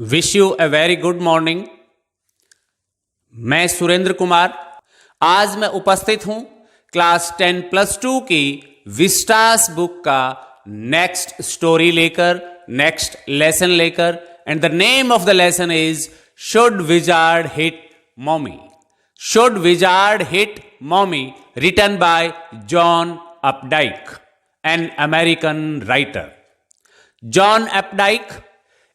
Wish U a very good morning. मैं सुरेंद्र कुमार आज मैं उपस्थित हूं क्लास 10+2 की विस्टास बुक का नेक्स्ट स्टोरी लेकर, नेक्स्ट लेसन लेकर। And the name of the lesson is should wizard hit mommy. Should wizard hit mommy, written by John Updike, an American writer. John Updike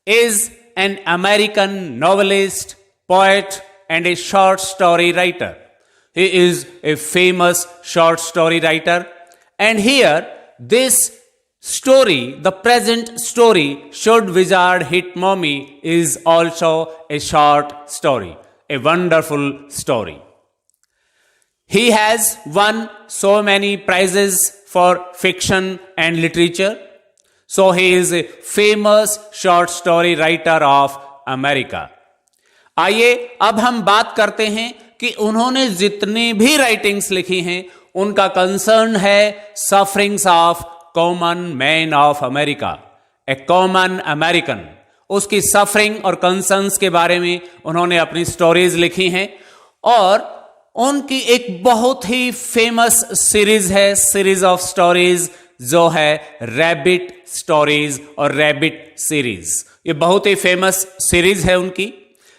is an American novelist, poet, and a short story writer. He is a famous short story writer. And here, this story, the present story, Should Wizard Hit Mommy, is also a short story, a wonderful story. He has won so many prizes for fiction and literature. So he is a famous short story writer of America. आइए अब हम बात करते हैं कि उन्होंने जितनी भी राइटिंग्स लिखी हैं उनका कंसर्न है sufferings of common man of America, A common American. उसकी सफरिंग और कंसर्न्स के बारे में उन्होंने अपनी स्टोरीज लिखी हैं और उनकी एक बहुत ही फेमस सीरीज है, सीरीज ऑफ स्टोरीज, जो है रैबिट स्टोरीज और रैबिट सीरीज। ये बहुत ही फेमस सीरीज है उनकी।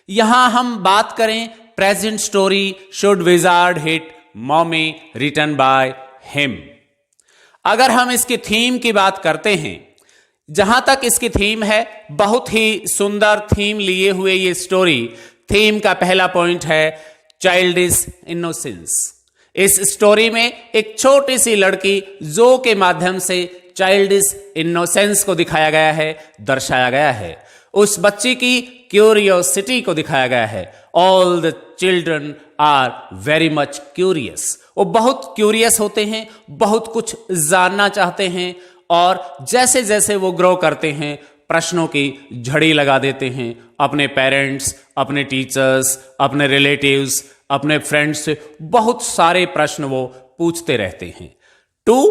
यहां हम बात करें present story should wizard hit mommy, written by him. अगर हम इसकी थीम की बात करते हैं, जहां तक इसकी थीम है, बहुत ही सुंदर थीम लिए हुए ये स्टोरी। थीम का पहला पॉइंट है चाइल्डिश इनोसेंस। इस स्टोरी में एक छोटी सी लड़की जो के माध्यम से चाइल्डिश इनोसेंस को दिखाया गया है, दर्शाया गया है। उस बच्ची की क्यूरियोसिटी को दिखाया गया है। All the children are very much curious. वो बहुत क्यूरियस होते हैं, बहुत कुछ जानना चाहते हैं और जैसे जैसे वो ग्रो करते हैं प्रश्नों की झड़ी लगा देते हैं। अपने पेरेंट्स, अपने टीचर्स, अपने रिलेटिव्स, अपने फ्रेंड्स से बहुत सारे प्रश्न वो पूछते रहते हैं to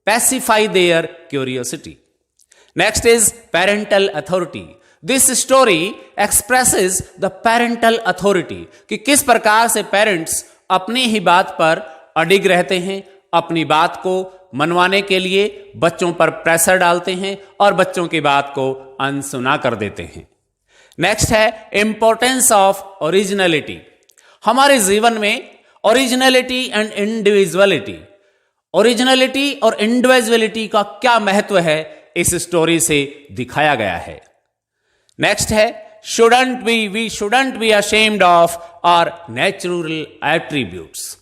pacify their curiosity. Next is parental authority. This story expresses the parental authority कि किस प्रकार से पेरेंट्स अपनी ही बात पर अडिग रहते हैं, अपनी बात को मनवाने के लिए बच्चों पर प्रेशर डालते हैं और बच्चों की बात को अनसुना कर देते हैं। नेक्स्ट है इंपॉर्टेंस ऑफ ओरिजिनलिटी। हमारे जीवन में ओरिजिनलिटी एंड इंडिविजुअलिटी, ओरिजिनलिटी और इंडिविजुअलिटी का क्या महत्व है इस स्टोरी से दिखाया गया है। नेक्स्ट है we shouldn't be ashamed of our natural attributes,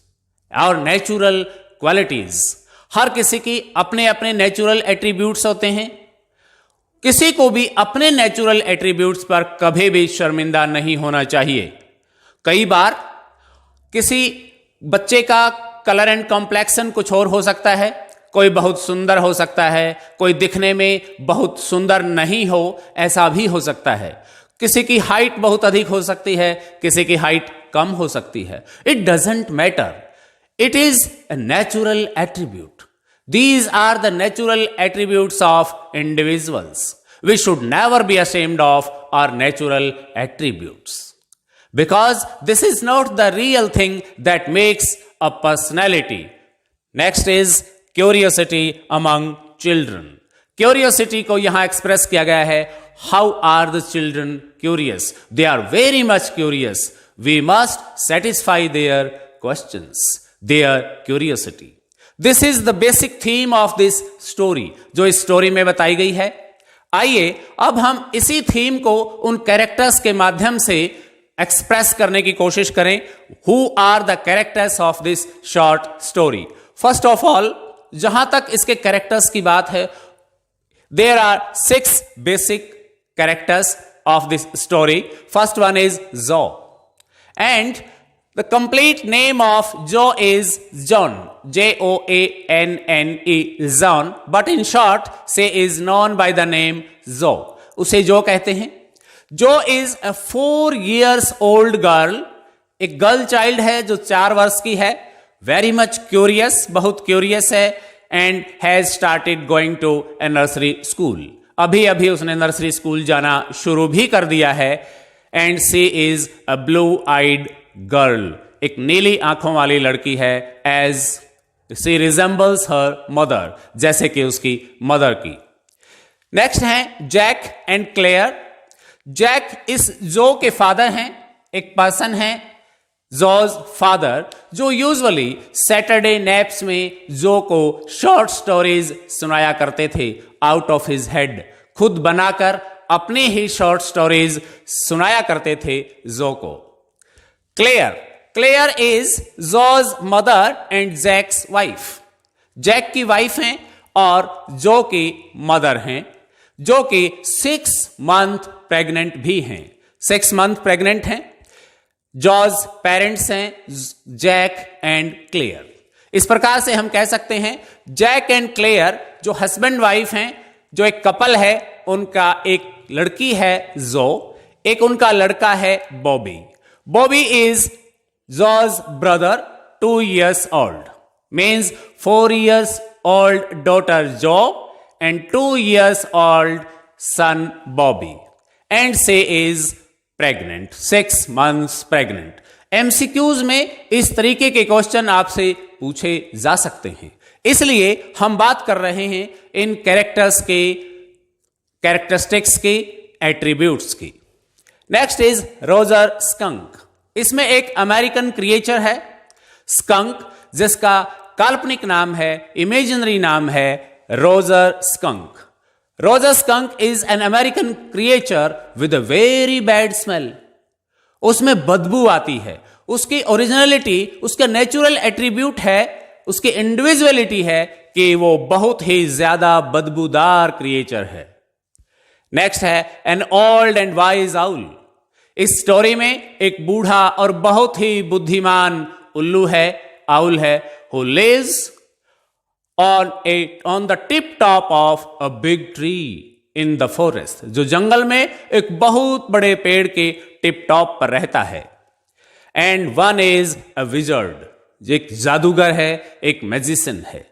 और नेचुरल क्वालिटीज। हर किसी की अपने अपने नेचुरल एट्रीब्यूट्स होते हैं। किसी को भी अपने नेचुरल एट्रीब्यूट्स पर कभी भी शर्मिंदा नहीं होना चाहिए। कई बार किसी बच्चे का कलर एंड कॉम्प्लेक्शन कुछ और हो सकता है, कोई बहुत सुंदर हो सकता है, कोई दिखने में बहुत सुंदर नहीं हो, ऐसा भी हो सकता है। किसी की हाइट बहुत अधिक हो सकती है, किसी की हाइट कम हो सकती है। It doesn't matter, it is a natural attribute. These are the natural attributes of individuals. We should never be ashamed of our natural attributes, because this is not the real thing that makes a personality. Next is curiosity among children. Curiosity को यहां express किया गया है। How are the children curious? They are very much curious. We must satisfy their questions, their curiosity. This is the basic theme of this story, जो इस story में बताई गई है। आइए अब हम इसी थीम को उन कैरेक्टर्स के माध्यम से एक्सप्रेस करने की कोशिश करें। Who are the characters of this short story? First of all, जहां तक इसके कैरेक्टर्स की बात है, there are 6 basic characters of this story. First one is Jo, and the complete name of Joe is John, J-O-A-N-N-E, John, but in short, say is known by the name Joe. उसे जो कहते हैं। Joe is a 4 years old girl, एक girl child है जो 4 वर्ष की है। Very much curious, बहुत क्यूरियस है, and has started going to a nursery school. अभी अभी उसने नर्सरी स्कूल जाना शुरू भी कर दिया है। And she is a blue eyed girl, एक नीली आंखों वाली लड़की है। As she resembles her mother, जैसे कि उसकी मदर की। नेक्स्ट है जैक एंड क्लेयर। जैक इस जो के फादर हैं, एक पर्सन है जोज फादर, जो यूजुअली सैटरडे नैप्स में जो को शॉर्ट स्टोरीज सुनाया करते थे आउट ऑफ हिज हेड, खुद बनाकर अपनी ही शॉर्ट स्टोरीज सुनाया करते थे जो को। Claire is Jo's mother and Jack's wife, Jack की वाइफ हैं और जो की मदर हैं, जो कि 6 मंथ प्रेग्नेंट भी हैं, 6 मंथ प्रेग्नेंट हैं। जॉर्ज पेरेंट्स हैं जैक एंड क्लेयर। इस प्रकार से हम कह सकते हैं जैक एंड क्लेयर जो हस्बैंड वाइफ हैं, जो एक कपल है, उनका एक लड़की है जो, एक उनका लड़का है Bobby. Bobby is George brother, 2 years old, means 4 years old daughter Jo and 2 years old son Bobby, and she is pregnant, 6 months pregnant. MCQs में इस तरीके के क्वेश्चन आपसे पूछे जा सकते हैं, इसलिए हम बात कर रहे हैं इन कैरेक्टर्स के, कैरेक्टरिस्टिक्स के, एट्रीब्यूट्स की। Next is Roger skunk. इसमें एक अमेरिकन क्रिएचर है स्कंक, जिसका काल्पनिक नाम है, इमेजिनरी नाम है Roger skunk. Roger skunk is an American creature with a very bad smell. उसमें बदबू आती है। उसकी ओरिजिनलिटी, उसका नेचुरल एट्रीब्यूट है, उसकी इंडिविजुअलिटी है कि वो बहुत ही ज्यादा बदबूदार क्रिएचर है। नेक्स्ट है an old and wise owl. इस स्टोरी में एक बूढ़ा और बहुत ही बुद्धिमान उल्लू है, आउल है, who lives on the tip top of a big tree in the forest, जो जंगल में एक बहुत बड़े पेड़ के टिप टॉप पर रहता है। And one is a wizard, जो एक जादूगर है, एक मैजिशियन है,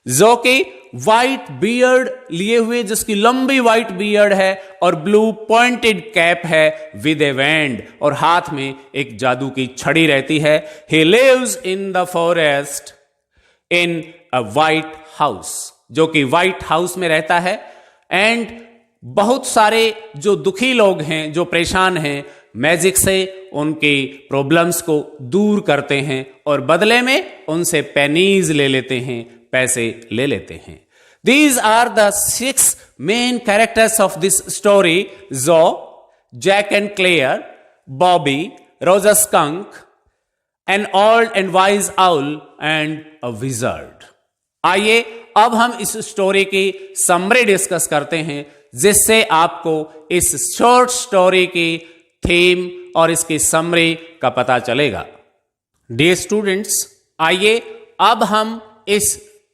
जो कि व्हाइट बियर्ड लिए हुए, जिसकी लंबी व्हाइट बियर्ड है और ब्लू पॉइंटेड कैप है विद ए वैंड, और हाथ में एक जादू की छड़ी रहती है। He lives in the forest in a white house, जो कि व्हाइट हाउस में रहता है। एंड बहुत सारे जो दुखी लोग हैं, जो परेशान हैं, मैजिक से उनकी प्रॉब्लम्स को दूर करते हैं और बदले में उनसे पेनीज ले लेते हैं, पैसे ले लेते हैं। These are the 6 main characters of this story: Zo, Jack and Claire, Bobby, Rosa Skunk, an old and wise owl, and a wizard. आइए अब हम इस स्टोरी की समरी डिस्कस करते हैं, जिससे आपको इस शॉर्ट स्टोरी की थीम और इसकी समरी का पता चलेगा। डियर स्टूडेंट्स, आइए अब हम इस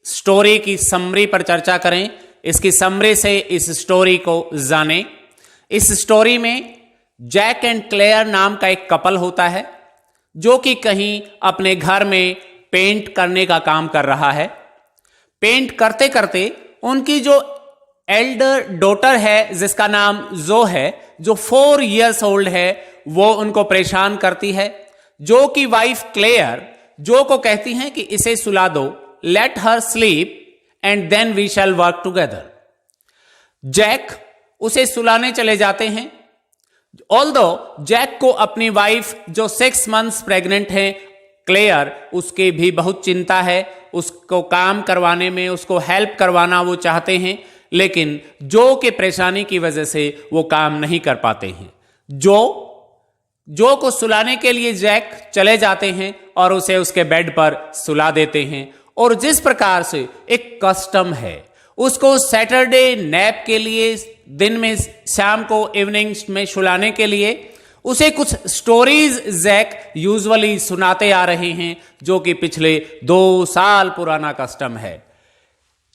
स्टोरी की समरी पर चर्चा करें, इसकी समरी से इस स्टोरी को जानें। इस स्टोरी में जैक एंड क्लेयर नाम का एक कपल होता है, जो कि कहीं अपने घर में पेंट करने का काम कर रहा है। पेंट करते करते उनकी जो एल्डर डॉटर है, जिसका नाम जो है, जो 4 years old है, वो उनको परेशान करती है। जो की वाइफ क्लेयर जो को कहती हैं कि इसे सुला दो, let her sleep and then we shall work together. Jack उसे सुलाने चले जाते हैं। ऑल्दो जैक को अपनी वाइफ जो 6 months प्रेग्नेंट है क्लेयर, उसकी भी बहुत चिंता है, उसको काम करवाने में, उसको हेल्प करवाना वो चाहते हैं, लेकिन जो के परेशानी की वजह से वो काम नहीं कर पाते हैं। जो को सुलाने के लिए जैक चले जाते हैं और उसे उसके बेड पर सुला देते हैं। और जिस प्रकार से एक कस्टम है, उसको सैटरडे नैप के लिए, दिन में, शाम को, इवनिंग्स में सुलाने के लिए उसे कुछ स्टोरीज जैक यूजुअली सुनाते आ रहे हैं, जो कि पिछले 2 साल पुराना कस्टम है।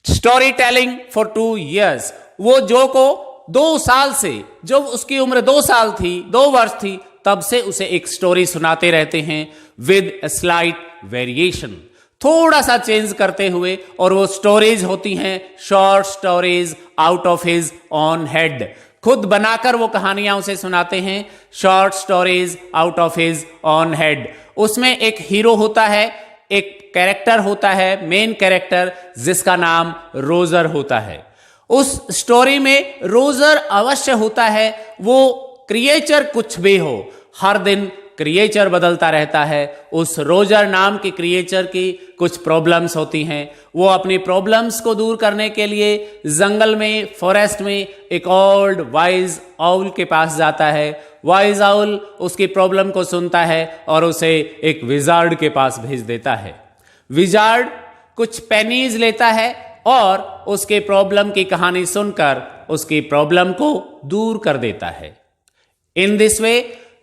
Story telling for 2 years। वो जो को 2 साल से, जब उसकी उम्र 2 साल थी, 2 वर्ष थी, तब से उसे एक स्टोरी सुनाते रहते हैं विद अ स्लाइट वेरिएशन। थोड़ा सा चेंज करते हुए, और वो स्टोरीज होती हैं short stories out of his on head. खुद बनाकर वो कहानियां उसे सुनाते हैं, short stories out of his on head. उसमें एक हीरो होता है, एक कैरेक्टर होता है, मेन कैरेक्टर, जिसका नाम रोजर होता है। उस स्टोरी में रोजर अवश्य होता है। वो क्रिएचर कुछ भी हो, हर दिन क्रिएचर बदलता रहता है। उस रोजर नाम के क्रिएचर की कुछ प्रॉब्लम्स होती हैं। वो अपनी प्रॉब्लम्स को दूर करने के लिए जंगल में, फॉरेस्ट में एक ओल्ड वाइज आउल के पास जाता है। वाइज आउल उसकी प्रॉब्लम को सुनता है और उसे एक विजार्ड के पास भेज देता है। विजार्ड कुछ पेनीज लेता है और उसके प्रॉब्लम की कहानी सुनकर उसकी प्रॉब्लम को दूर कर देता है। इन दिस वे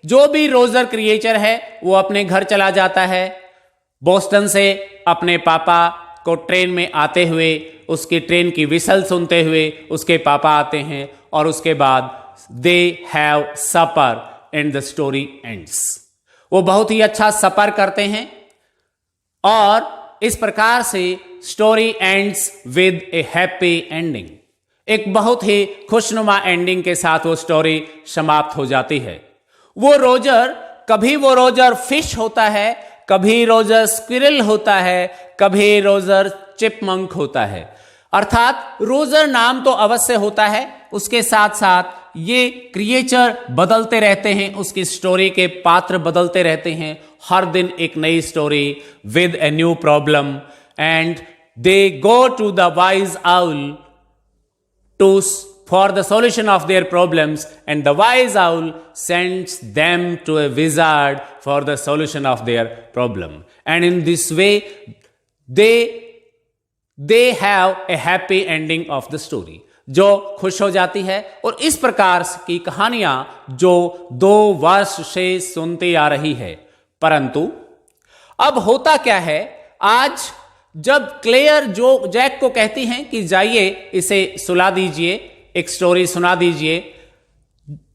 जो भी रोजर क्रिएचर है वो अपने घर चला जाता है। बोस्टन से अपने पापा को ट्रेन में आते हुए, उसकी ट्रेन की विसल सुनते हुए उसके पापा आते हैं, और उसके बाद they have supper and the story ends. वो बहुत ही अच्छा सपर करते हैं और इस प्रकार से story ends with A happy ending. एक बहुत ही खुशनुमा एंडिंग के साथ वो स्टोरी समाप्त हो जाती है। कभी वो रोजर फिश होता है, कभी रोजर स्क्विरल होता है, कभी रोजर चिपमंक होता है। अर्थात रोजर नाम तो अवश्य होता है, उसके साथ साथ ये क्रिएचर बदलते रहते हैं, उसकी स्टोरी के पात्र बदलते रहते हैं। हर दिन एक नई story with a new problem, and they go to the wise owl for the solution of their problems, and the wise owl sends them to a wizard for the solution of their problem. And in this way they have a happy ending of the story, जो खुश हो जाती है। और इस प्रकार की कहानियां जो 2 वर्ष से सुनती आ रही है। परंतु अब होता क्या है, आज जब क्लेयर जो जैक को कहती हैं कि जाइए इसे सुला दीजिए, एक स्टोरी सुना दीजिए,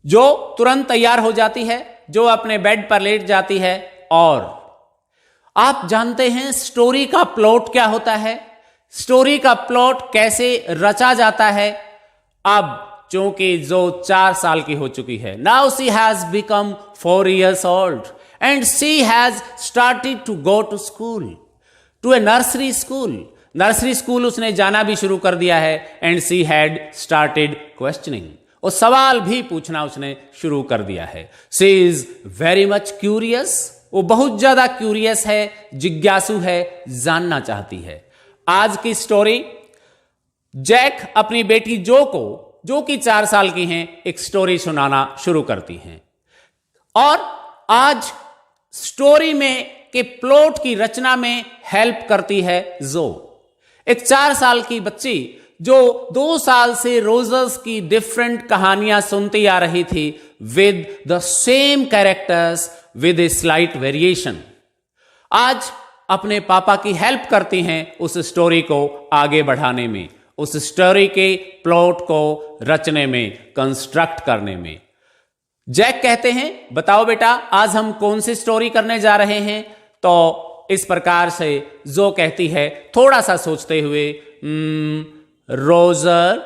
जो तुरंत तैयार हो जाती है, जो अपने बेड पर लेट जाती है। और आप जानते हैं स्टोरी का प्लॉट क्या होता है, स्टोरी का प्लॉट कैसे रचा जाता है। अब चूंकि जो 4 साल की हो चुकी है, now she has become 4 years old and she has started to go to school, to a nursery school. Nursery school उसने जाना भी शुरू कर दिया है। And she had started questioning, और सवाल भी पूछना उसने शुरू कर दिया है। She is very much curious, वो बहुत ज्यादा क्यूरियस है, जिज्ञासु है, जानना चाहती है। आज की स्टोरी, जैक अपनी बेटी जो को, जो कि 4 साल की हैं, एक स्टोरी सुनाना शुरू करती हैं। और आज स्टोरी में के प्लॉट की रचना में हेल्प करती है जो एक 4 साल की बच्ची जो 2 साल से रोजर्स की डिफरेंट कहानियां सुनती आ रही थी with the same characters with a slight variation, आज अपने पापा की हेल्प करती हैं उस स्टोरी को आगे बढ़ाने में, उस स्टोरी के प्लॉट को रचने में, कंस्ट्रक्ट करने में। जैक कहते हैं, बताओ बेटा आज हम कौन सी स्टोरी करने जा रहे हैं। तो इस प्रकार से जो कहती है, थोड़ा सा सोचते हुए, रोजर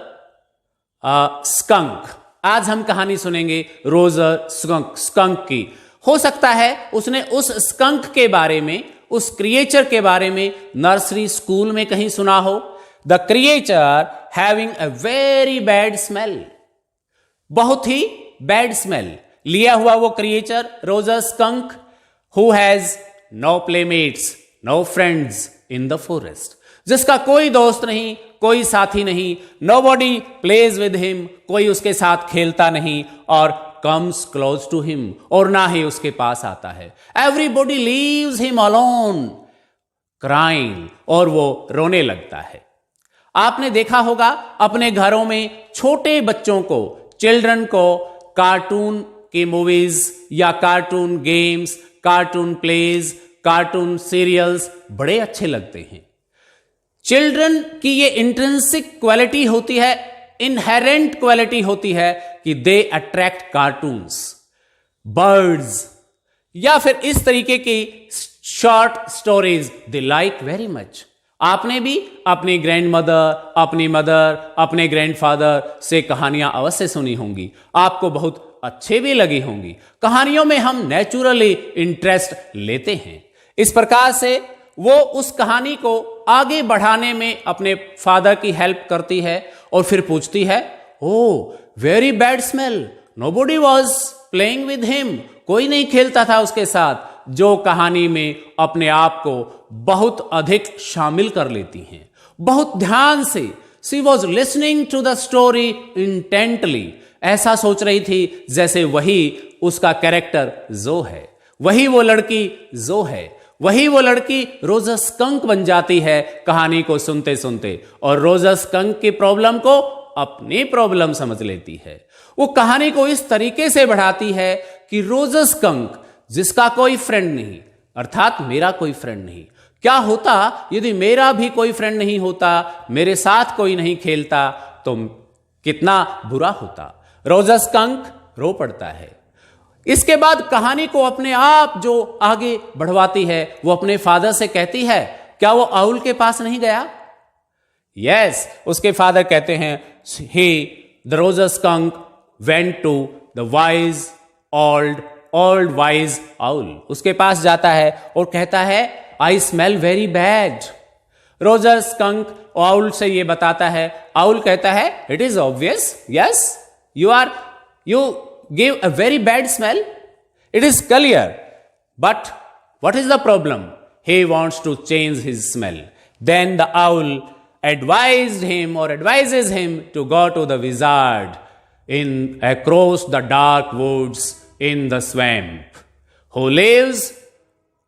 स्कंक। आज हम कहानी सुनेंगे रोजर स्कंक की। हो सकता है उसने उस स्कंक के बारे में, उस क्रिएचर के बारे में नर्सरी स्कूल में कहीं सुना हो। The creature having a very bad smell, बहुत ही बैड स्मेल लिया हुआ वो creature Roger skunk, who has no playmates, no friends in the forest, जिसका कोई दोस्त नहीं, कोई साथी नहीं। नोबॉडी प्लेज विद हिम, कोई उसके साथ खेलता नहीं। और कम्स क्लोज टू हिम, और ना ही उसके पास आता है। Everybody leaves him alone crying, और वो रोने लगता है। आपने देखा होगा अपने घरों में छोटे बच्चों को, चिल्ड्रन को कार्टून की मूवीज या cartoon games, cartoon plays, cartoon serials बड़े अच्छे लगते हैं। चिल्ड्रन की ये इंट्रिंसिक क्वालिटी होती है, इनहेरेंट क्वालिटी होती है कि दे अट्रैक्ट कार्टून्स, बर्ड्स, या फिर इस तरीके की short stories they like very much. आपने भी अपनी ग्रैंड मदर, अपनी मदर, अपने ग्रैंडफादर से कहानियां अवश्य सुनी होंगी, आपको बहुत अच्छे भी लगी होंगी। कहानियों में हम नेचुरली इंटरेस्ट लेते हैं। इस प्रकार से वो उस कहानी को आगे बढ़ाने में अपने फादर की हेल्प करती है और फिर पूछती है, oh very bad smell, nobody was playing with him, कोई नहीं खेलता था उसके साथ, जो कहानी में अपने आप को बहुत अधिक शामिल कर लेती हैं, बहुत ध्यान से। She was listening to the story intently, ऐसा सोच रही थी जैसे वही उसका कैरेक्टर जो है, वही वो लड़की जो है, वही वो लड़की रोजस स्कंक बन जाती है कहानी को सुनते सुनते, और रोजस स्कंक की प्रॉब्लम को अपनी प्रॉब्लम समझ लेती है। वो कहानी को इस तरीके से बढ़ाती है कि रोजस स्कंक, जिसका कोई फ्रेंड नहीं, अर्थात मेरा कोई फ्रेंड नहीं, क्या होता यदि मेरा भी कोई फ्रेंड नहीं होता, मेरे साथ कोई नहीं खेलता, तो कितना बुरा होता। रोजस स्कंक रो पड़ता है। इसके बाद कहानी को अपने आप जो आगे बढ़वाती है, वो अपने फादर से कहती है, क्या वो आउल के पास नहीं गया? यस, उसके फादर कहते हैं, he the roses skunk went to the wise old wise owl, उसके पास जाता है और कहता है, I smell very bad। Roger skunk owl से ये बताता है, आउल कहता है, it is obvious, yes, you give a very bad smell, it is clear, but what is the problem? He wants to change his smell. Then the owl advises him to go to the wizard across the dark woods in the swamp, who lives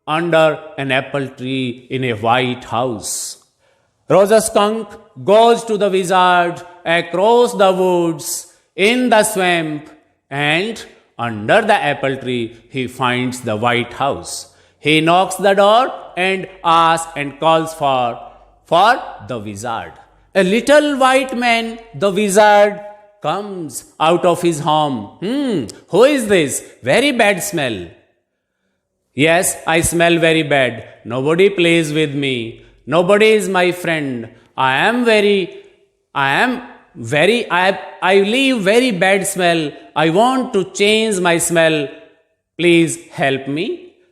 under an apple tree in a white house. Rosa Skunk goes to the wizard across the woods in the swamp, and under the apple tree he finds the white house. He knocks the door and asks and calls for the wizard. A little white man, the wizard, comes out of his home. Who is this? Very bad smell. Yes, I smell very bad. Nobody plays with me. Nobody is my friend. I leave very bad smell. I want to change my smell. Please help me.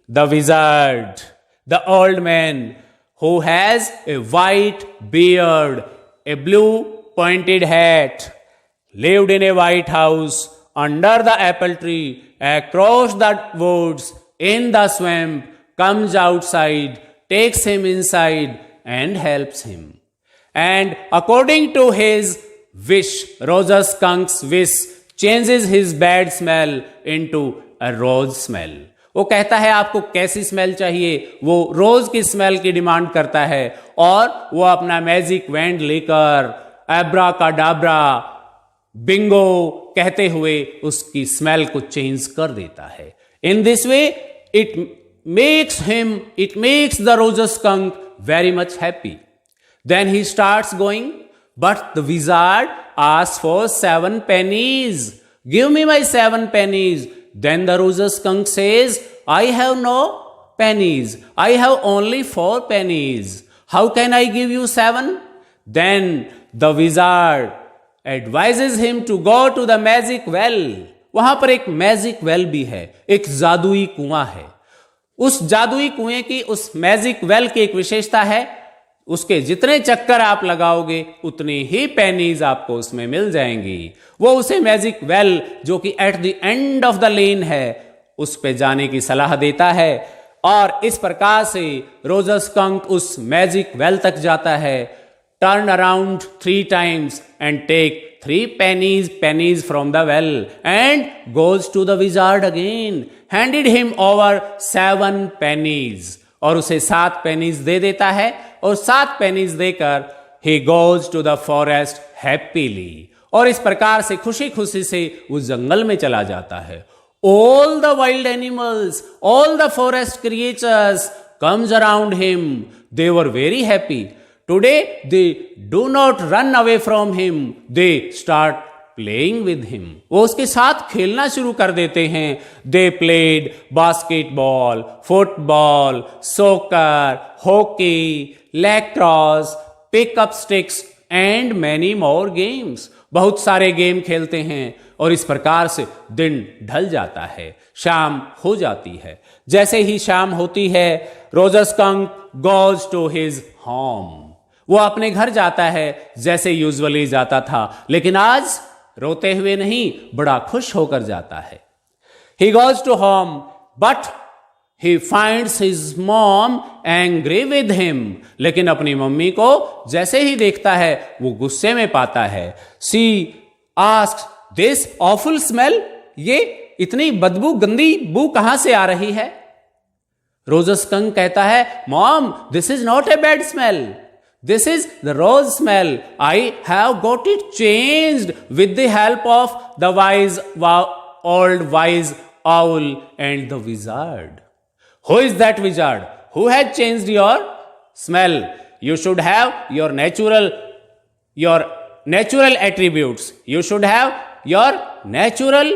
The wizard, the old man who has a white beard, a blue pointed hat, lived in a white house under the apple tree across the woods in the swamp, comes outside, takes him inside and helps him. And according to his wish, Rosa Skunk's wish changes his bad smell into a rose smell. वो कहता है आपको कैसी smell चाहिए, वो रोज की smell की demand करता है, और वो अपना मैजिक वैंड लेकर एब्रा का डाबरा बिंगो कहते हुए उसकी स्मेल को चेंज कर देता है। In this way it makes the Rojas skunk very much happy. Then he starts going, but the wizard asks for 7 pennies. Give me my 7 pennies. Then the roses skunk says, I have no pennies. I have only 4 pennies. How can I give you 7? Then the wizard advises him to go to the magic well. वहां पर एक magic well भी है, एक जादुई कुआं है। उस जादुई कुएं की, उस मैजिक वेल की एक विशेषता है, उसके जितने चक्कर आप लगाओगे उतनी ही पेनीज आपको उसमें मिल जाएंगी। वो उसे मैजिक वेल जो कि at the end of the lane है, उस पे जाने की सलाह देता है, और इस प्रकार से रोजस स्कंक उस मैजिक वेल तक जाता है। Turn around 3 times and take 3 pennies from the well, and goes to the wizard again, handed him over 7 pennies, और उसे 7 pennies दे देता है, और 7 pennies देकर he goes to the forest happily, और इस प्रकार से खुशी खुशी से उस जंगल में चला जाता है। All the wild animals, all the forest creatures comes around him. They were very happy. Today they do not run away from him. They start playing with him, वो उसके साथ खेलना शुरू कर देते हैं। They played basketball, football, soccer, hockey, lacrosse, pickup sticks and many more games. बहुत सारे गेम खेलते हैं और इस प्रकार से दिन ढल जाता है, शाम हो जाती है। जैसे ही शाम होती है, Roger Skunk goes to his home, वो अपने घर जाता है जैसे यूजुअली जाता था, लेकिन आज रोते हुए नहीं, बड़ा खुश होकर जाता है। He goes to home but he finds his mom angry with him, लेकिन अपनी मम्मी को जैसे ही देखता है वो गुस्से में पाता है। सी आस्क्स दिस ऑफुल स्मेल, ये इतनी बदबू, गंदी बू कहां से आ रही है? रोजर स्कंक कहता है, mom this is not a bad smell, this is the rose smell. I have got it changed with the help of the old wise owl and the wizard. Who is that wizard? Who has changed your smell? You should have your natural attributes. You should have your natural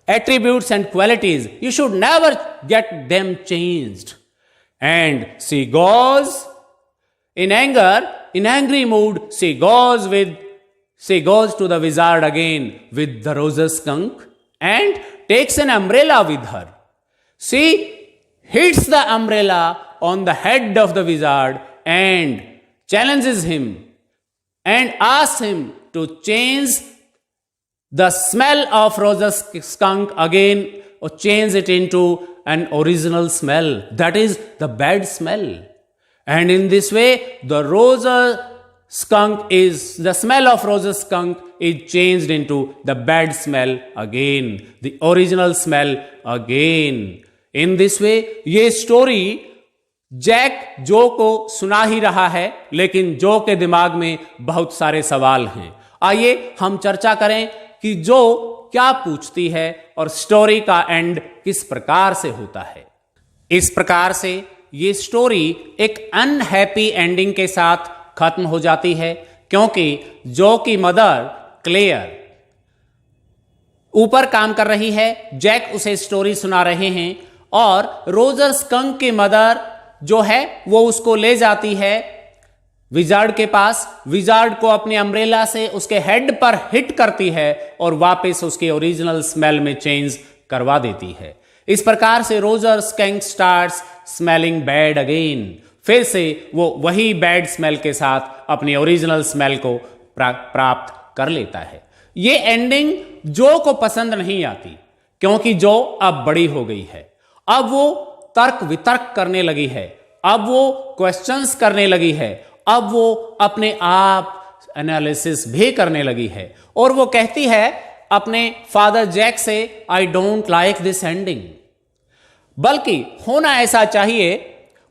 attributes and qualities. You should never get them changed. And she goes in angry mood, she goes to the wizard again with the roser skunk and takes an umbrella with her. She hits the umbrella on the head of the wizard and challenges him and asks him to change the smell of roser skunk again, or change it into an original smell, that is the bad smell. And in this way the smell of roser skunk is changed into the bad smell again, the original smell again. In this way ये story Jack जो को सुना ही रहा है, लेकिन जो के दिमाग में बहुत सारे सवाल हैं। आइए हम चर्चा करें कि जो क्या पूछती है और स्टोरी का एंड किस प्रकार से होता है। इस प्रकार से ये स्टोरी एक अनहैप्पी एंडिंग के साथ खत्म हो जाती है, क्योंकि जो की मदर क्लेयर ऊपर काम कर रही है, जैक उसे स्टोरी सुना रहे हैं और रोजर स्कंक की मदर जो है वो उसको ले जाती है विजार्ड के पास। विजार्ड को अपने अम्ब्रेला से उसके हेड पर हिट करती है और वापस उसके ओरिजिनल स्मेल में चेंज करवा देती है। इस प्रकार से Roger skunk starts smelling bad again, फिर से वो वही बैड स्मेल के साथ अपनी ओरिजिनल स्मेल को प्राप्त कर लेता है। ये एंडिंग जो को पसंद नहीं आती, क्योंकि जो अब बड़ी हो गई है, अब वो तर्क वितर्क करने लगी है, अब वो क्वेश्चंस करने लगी है, अब वो अपने आप एनालिसिस भी करने लगी है और वो कहती है अपने फादर जैक से, I don't like this ending, बल्कि होना ऐसा चाहिए।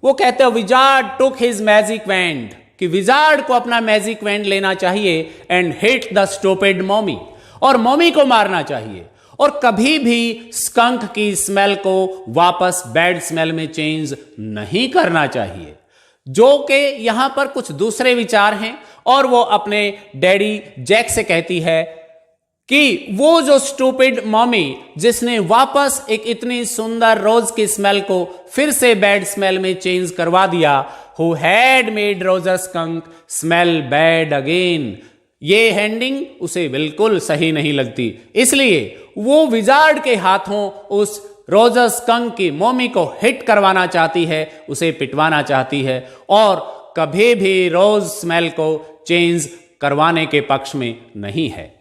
वो कहते हैं wizard took his magic wand, कि विजार्ड को अपना मैजिक वैंड लेना चाहिए and hit the stupid mommy, और मॉमी को मारना चाहिए और कभी भी स्कंक की स्मेल को वापस बैड स्मेल में चेंज नहीं करना चाहिए। जो के यहां पर कुछ दूसरे विचार हैं और वो अपने डैडी जैक से कहती है कि वो जो स्टूपिड मॉमी जिसने वापस एक इतनी सुंदर रोज की स्मेल को फिर से बैड स्मेल में चेंज करवा दिया, who had made Roger skunk smell bad again, ये एंडिंग उसे बिल्कुल सही नहीं लगती। इसलिए वो विजार्ड के हाथों उस रोजर स्कंक की मॉमी को हिट करवाना चाहती है, उसे पिटवाना चाहती है और कभी भी रोज स्मेल को चेंज करवाने के पक्ष में नहीं है।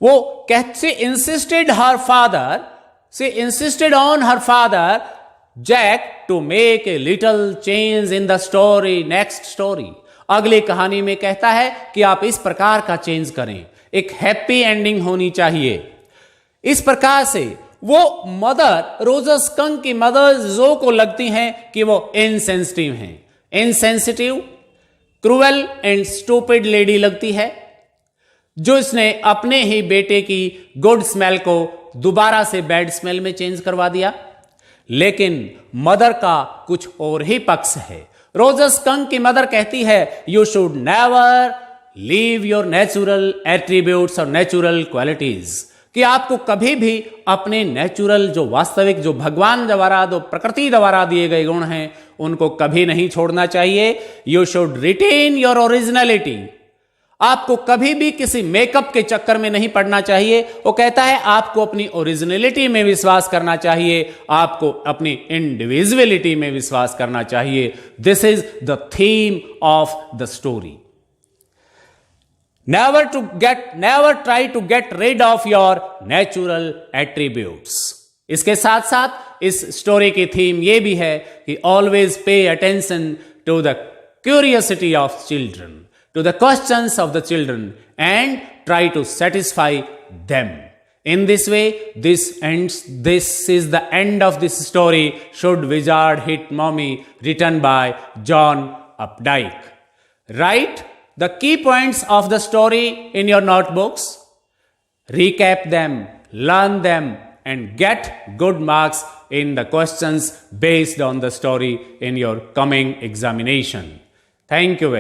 वो कहते insisted on her father Jack to make a little change in the story, next story, अगली कहानी में कहता है कि आप इस प्रकार का चेंज करें, एक हैप्पी एंडिंग होनी चाहिए। इस प्रकार से वो मदर रोजर स्कंक की मदर जो को लगती हैं कि वो इनसेंसिटिव हैं, insensitive, cruel and stupid lady लगती है, जो इसने अपने ही बेटे की गुड स्मेल को दोबारा से बैड स्मेल में चेंज करवा दिया। लेकिन मदर का कुछ और ही पक्ष है। रोजर स्कंक की मदर कहती है you should never leave your natural attributes और नेचुरल क्वालिटीज, कि आपको कभी भी अपने नेचुरल जो वास्तविक जो भगवान द्वारा जो प्रकृति द्वारा दिए गए गुण हैं उनको कभी नहीं छोड़ना चाहिए। You should retain your originality, आपको कभी भी किसी मेकअप के चक्कर में नहीं पड़ना चाहिए। वो कहता है आपको अपनी ओरिजिनलिटी में विश्वास करना चाहिए, आपको अपनी इंडिविजुअलिटी में विश्वास करना चाहिए। This is the theme of the story. Never try to get rid of your natural attributes. इसके साथ साथ इस स्टोरी की थीम यह भी है कि always pay attention to the curiosity of children, to the questions of the children, and try to satisfy them. In this way, this is the end of this story, Should Wizard Hit Mommy, written by John Updike. Write the key points of the story in your notebooks, recap them, learn them, and get good marks in the questions based on the story in your coming examination. Thank you very much.